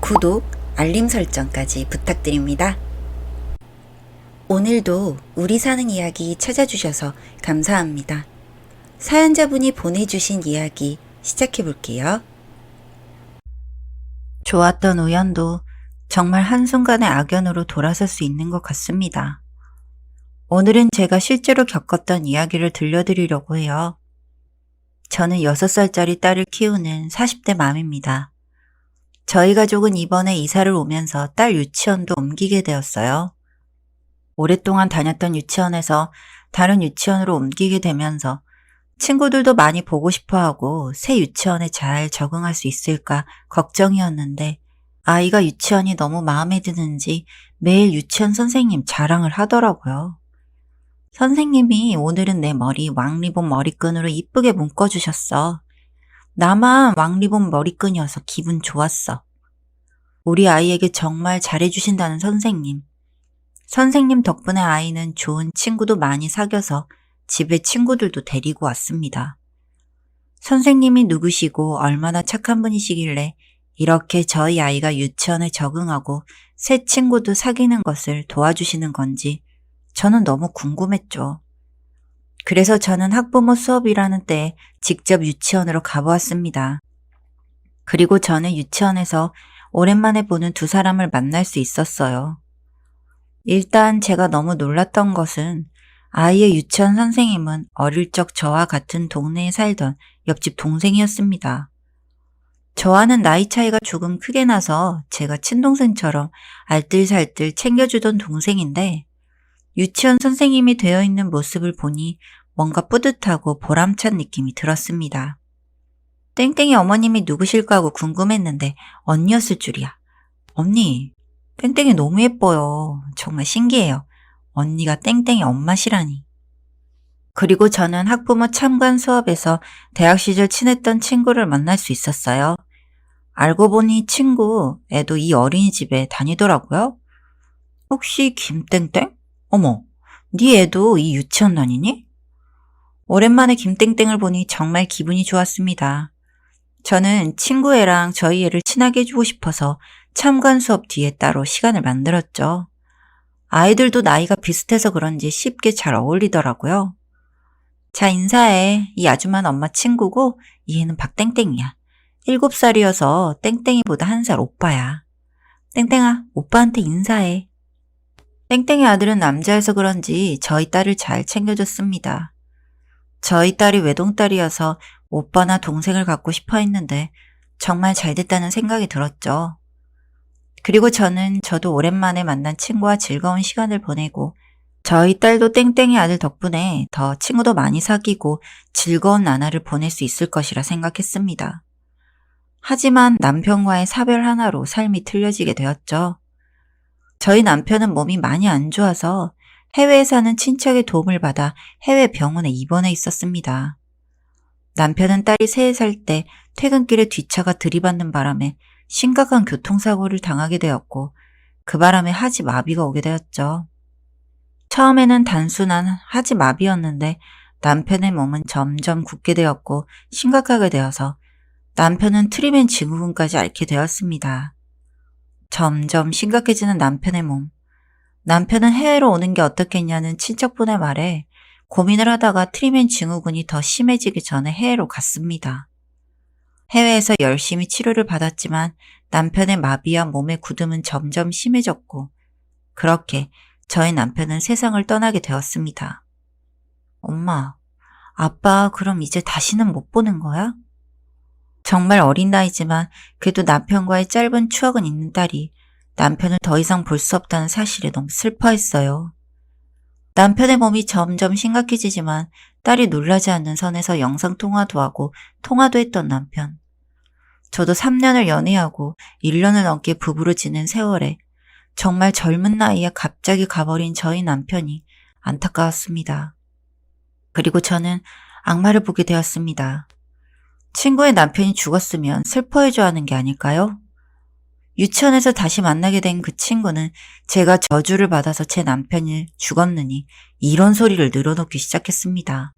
구독, 알림 설정까지 부탁드립니다. 오늘도 우리 사는 이야기 찾아주셔서 감사합니다. 사연자분이 보내주신 이야기 시작해볼게요. 좋았던 우연도 정말 한순간의 악연으로 돌아설 수 있는 것 같습니다. 오늘은 제가 실제로 겪었던 이야기를 들려드리려고 해요. 저는 6살짜리 딸을 키우는 40대 맘입니다. 저희 가족은 이번에 이사를 오면서 딸 유치원도 옮기게 되었어요. 오랫동안 다녔던 유치원에서 다른 유치원으로 옮기게 되면서 친구들도 많이 보고 싶어하고 새 유치원에 잘 적응할 수 있을까 걱정이었는데 아이가 유치원이 너무 마음에 드는지 매일 유치원 선생님 자랑을 하더라고요. 선생님이 오늘은 내 머리 왕리본 머리끈으로 이쁘게 묶어주셨어. 나만 왕리본 머리끈이어서 기분 좋았어. 우리 아이에게 정말 잘해주신다는 선생님. 선생님 덕분에 아이는 좋은 친구도 많이 사귀어서 집에 친구들도 데리고 왔습니다. 선생님이 누구시고 얼마나 착한 분이시길래 이렇게 저희 아이가 유치원에 적응하고 새 친구도 사귀는 것을 도와주시는 건지 저는 너무 궁금했죠. 그래서 저는 학부모 수업이라는 때에 직접 유치원으로 가보았습니다. 그리고 저는 유치원에서 오랜만에 보는 두 사람을 만날 수 있었어요. 일단 제가 너무 놀랐던 것은 아이의 유치원 선생님은 어릴 적 저와 같은 동네에 살던 옆집 동생이었습니다. 저와는 나이 차이가 조금 크게 나서 제가 친동생처럼 알뜰살뜰 챙겨주던 동생인데 유치원 선생님이 되어 있는 모습을 보니 뭔가 뿌듯하고 보람찬 느낌이 들었습니다. 땡땡이 어머님이 누구실까 하고 궁금했는데 언니였을 줄이야. 언니, 땡땡이 너무 예뻐요. 정말 신기해요. 언니가 땡땡이 엄마시라니. 그리고 저는 학부모 참관 수업에서 대학 시절 친했던 친구를 만날 수 있었어요. 알고 보니 친구 애도 이 어린이집에 다니더라고요. 혹시 김땡땡? 어머, 네 애도 이 유치원 다니니? 오랜만에 김땡땡을 보니 정말 기분이 좋았습니다. 저는 친구 애랑 저희 애를 친하게 해주고 싶어서 참관 수업 뒤에 따로 시간을 만들었죠. 아이들도 나이가 비슷해서 그런지 쉽게 잘 어울리더라고요. 자, 인사해. 이 아줌마는 엄마 친구고 이 애는 박땡땡이야. 7살이어서 땡땡이보다 1살 오빠야. 땡땡아, 오빠한테 인사해. 땡땡이 아들은 남자여서 그런지 저희 딸을 잘 챙겨줬습니다. 저희 딸이 외동딸이어서 오빠나 동생을 갖고 싶어 했는데 정말 잘 됐다는 생각이 들었죠. 그리고 저도 오랜만에 만난 친구와 즐거운 시간을 보내고 저희 딸도 땡땡이 아들 덕분에 더 친구도 많이 사귀고 즐거운 나날을 보낼 수 있을 것이라 생각했습니다. 하지만 남편과의 사별 하나로 삶이 틀려지게 되었죠. 저희 남편은 몸이 많이 안 좋아서 해외에 사는 친척의 도움을 받아 해외 병원에 입원해 있었습니다. 남편은 딸이 3살 때 퇴근길에 뒷차가 들이받는 바람에 심각한 교통사고를 당하게 되었고 그 바람에 하지 마비가 오게 되었죠. 처음에는 단순한 하지 마비였는데 남편의 몸은 점점 굳게 되었고 심각하게 되어서 남편은 트리맨 증후군까지 앓게 되었습니다. 점점 심각해지는 남편의 몸. 남편은 해외로 오는 게 어떻겠냐는 친척분의 말에 고민을 하다가 트리맨 증후군이 더 심해지기 전에 해외로 갔습니다. 해외에서 열심히 치료를 받았지만 남편의 마비와 몸의 굳음은 점점 심해졌고 그렇게 저희 남편은 세상을 떠나게 되었습니다. 엄마, 아빠 그럼 이제 다시는 못 보는 거야? 정말 어린 나이지만 그래도 남편과의 짧은 추억은 있는 딸이 남편을 더 이상 볼 수 없다는 사실에 너무 슬퍼했어요. 남편의 몸이 점점 심각해지지만 딸이 놀라지 않는 선에서 영상통화도 하고 통화도 했던 남편. 저도 3년을 연애하고 1년을 넘게 부부로 지낸 세월에 정말 젊은 나이에 갑자기 가버린 저희 남편이 안타까웠습니다. 그리고 저는 악마를 보게 되었습니다. 친구의 남편이 죽었으면 슬퍼해줘야 하는 게 아닐까요? 유치원에서 다시 만나게 된 그 친구는 제가 저주를 받아서 제 남편이 죽었느니 이런 소리를 늘어놓기 시작했습니다.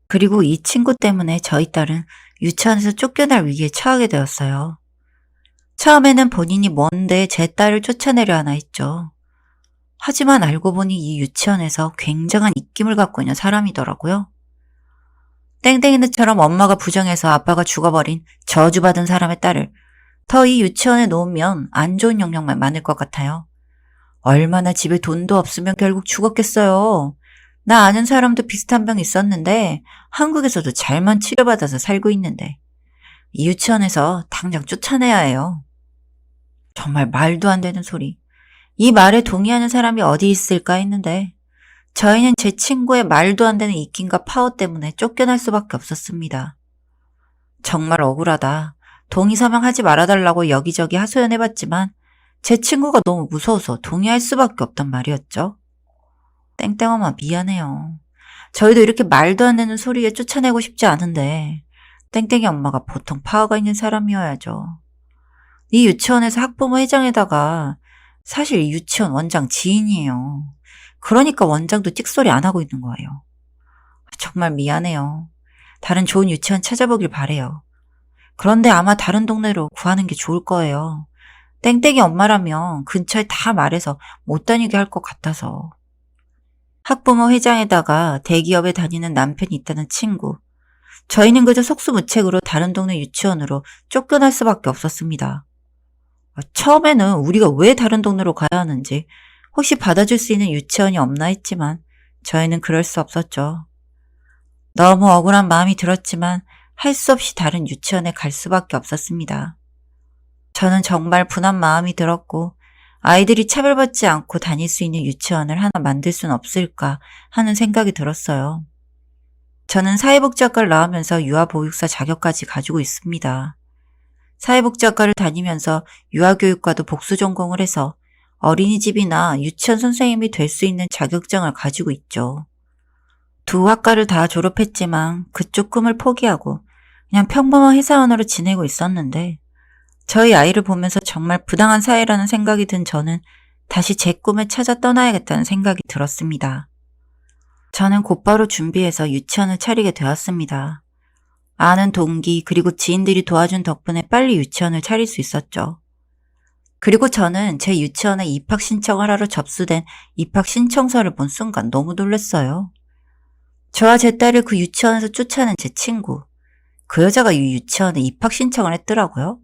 그리고 이 친구 때문에 저희 딸은 유치원에서 쫓겨날 위기에 처하게 되었어요. 처음에는 본인이 뭔데 제 딸을 쫓아내려 하나 했죠. 하지만 알고 보니 이 유치원에서 굉장한 입김을 갖고 있는 사람이더라고요. 땡땡이네처럼 엄마가 부정해서 아빠가 죽어버린 저주받은 사람의 딸을 더 이 유치원에 놓으면 안 좋은 영향만 많을 것 같아요. 얼마나 집에 돈도 없으면 결국 죽었겠어요. 나 아는 사람도 비슷한 병 있었는데 한국에서도 잘만 치료받아서 살고 있는데 이 유치원에서 당장 쫓아내야 해요. 정말 말도 안 되는 소리. 이 말에 동의하는 사람이 어디 있을까 했는데 저희는 제 친구의 말도 안 되는 입김과 파워 때문에 쫓겨날 수밖에 없었습니다. 정말 억울하다. 동의 서명하지 말아달라고 여기저기 하소연해봤지만 제 친구가 너무 무서워서 동의할 수밖에 없단 말이었죠. 땡땡엄마 미안해요. 저희도 이렇게 말도 안 되는 소리에 쫓아내고 싶지 않은데 땡땡이 엄마가 보통 파워가 있는 사람이어야죠. 이 유치원에서 학부모 회장에다가 사실 이 유치원 원장 지인이에요. 그러니까 원장도 찍소리 안 하고 있는 거예요. 정말 미안해요. 다른 좋은 유치원 찾아보길 바래요. 그런데 아마 다른 동네로 구하는 게 좋을 거예요. 땡땡이 엄마라면 근처에 다 말해서 못 다니게 할 것 같아서. 학부모 회장에다가 대기업에 다니는 남편이 있다는 친구. 저희는 그저 속수무책으로 다른 동네 유치원으로 쫓겨날 수밖에 없었습니다. 처음에는 우리가 왜 다른 동네로 가야 하는지 혹시 받아줄 수 있는 유치원이 없나 했지만 저희는 그럴 수 없었죠. 너무 억울한 마음이 들었지만 할 수 없이 다른 유치원에 갈 수밖에 없었습니다. 저는 정말 분한 마음이 들었고 아이들이 차별받지 않고 다닐 수 있는 유치원을 하나 만들 수는 없을까 하는 생각이 들었어요. 저는 사회복지학과를 나오면서 유아보육사 자격까지 가지고 있습니다. 사회복지학과를 다니면서 유아교육과도 복수 전공을 해서 어린이집이나 유치원 선생님이 될 수 있는 자격증을 가지고 있죠. 두 학과를 다 졸업했지만 그쪽 꿈을 포기하고 그냥 평범한 회사원으로 지내고 있었는데 저희 아이를 보면서 정말 부당한 사회라는 생각이 든 저는 다시 제 꿈을 찾아 떠나야겠다는 생각이 들었습니다. 저는 곧바로 준비해서 유치원을 차리게 되었습니다. 아는 동기 그리고 지인들이 도와준 덕분에 빨리 유치원을 차릴 수 있었죠. 그리고 저는 제 유치원에 입학 신청을 하러 접수된 입학 신청서를 본 순간 너무 놀랐어요. 저와 제 딸을 그 유치원에서 쫓아낸 제 친구. 그 여자가 이 유치원에 입학 신청을 했더라고요.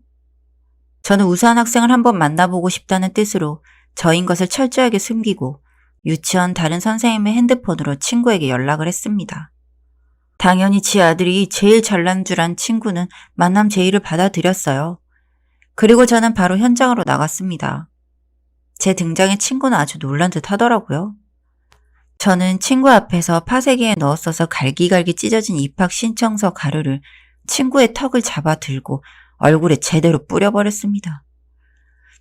저는 우수한 학생을 한번 만나보고 싶다는 뜻으로 저인 것을 철저하게 숨기고 유치원 다른 선생님의 핸드폰으로 친구에게 연락을 했습니다. 당연히 지 아들이 제일 잘난 줄 안 친구는 만남 제의를 받아들였어요. 그리고 저는 바로 현장으로 나갔습니다. 제 등장에 친구는 아주 놀란 듯 하더라고요. 저는 친구 앞에서 파쇄기에 넣었어서 갈기갈기 찢어진 입학 신청서 가루를 친구의 턱을 잡아 들고 얼굴에 제대로 뿌려버렸습니다.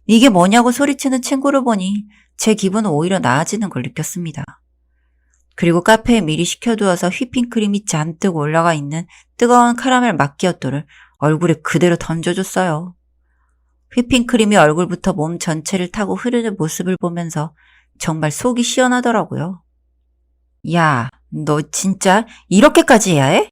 이게 뭐냐고 소리치는 친구를 보니 제 기분은 오히려 나아지는 걸 느꼈습니다. 그리고 카페에 미리 식혀두어서 휘핑크림이 잔뜩 올라가 있는 뜨거운 카라멜 마키아토를 얼굴에 그대로 던져줬어요. 휘핑크림이 얼굴부터 몸 전체를 타고 흐르는 모습을 보면서 정말 속이 시원하더라고요. 야, 너 진짜 이렇게까지 해야 해?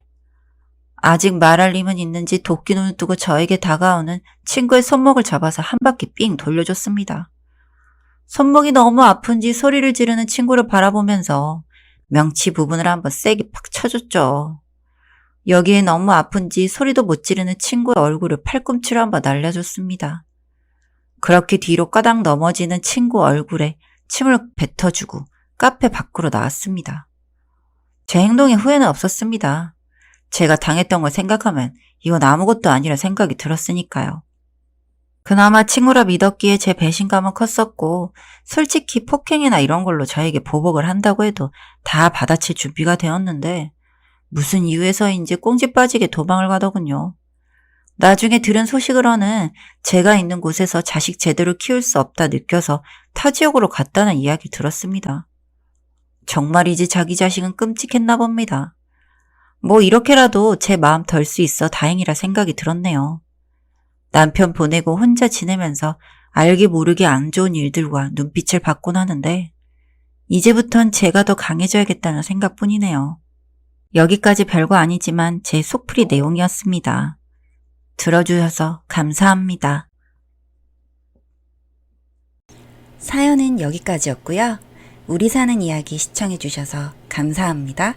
아직 말할 힘은 있는지 도끼 눈을 뜨고 저에게 다가오는 친구의 손목을 잡아서 한 바퀴 삥 돌려줬습니다. 손목이 너무 아픈지 소리를 지르는 친구를 바라보면서 명치 부분을 한번 세게 팍 쳐줬죠. 여기에 너무 아픈지 소리도 못 지르는 친구의 얼굴을 팔꿈치로 한번 날려줬습니다. 그렇게 뒤로 까닥 넘어지는 친구 얼굴에 침을 뱉어주고 카페 밖으로 나왔습니다. 제 행동에 후회는 없었습니다. 제가 당했던 걸 생각하면 이건 아무것도 아니라 생각이 들었으니까요. 그나마 친구라 믿었기에 제 배신감은 컸었고 솔직히 폭행이나 이런 걸로 저에게 보복을 한다고 해도 다 받아칠 준비가 되었는데 무슨 이유에서인지 꽁지 빠지게 도망을 가더군요. 나중에 들은 소식으로는 제가 있는 곳에서 자식 제대로 키울 수 없다 느껴서 타 지역으로 갔다는 이야기 들었습니다. 정말이지 자기 자식은 끔찍했나 봅니다. 뭐 이렇게라도 제 마음 덜 수 있어 다행이라 생각이 들었네요. 남편 보내고 혼자 지내면서 알게 모르게 안 좋은 일들과 눈빛을 받곤 하는데 이제부턴 제가 더 강해져야겠다는 생각뿐이네요. 여기까지 별거 아니지만 제 속풀이 내용이었습니다. 들어주셔서 감사합니다. 사연은 여기까지였고요. 우리 사는 이야기 시청해주셔서 감사합니다.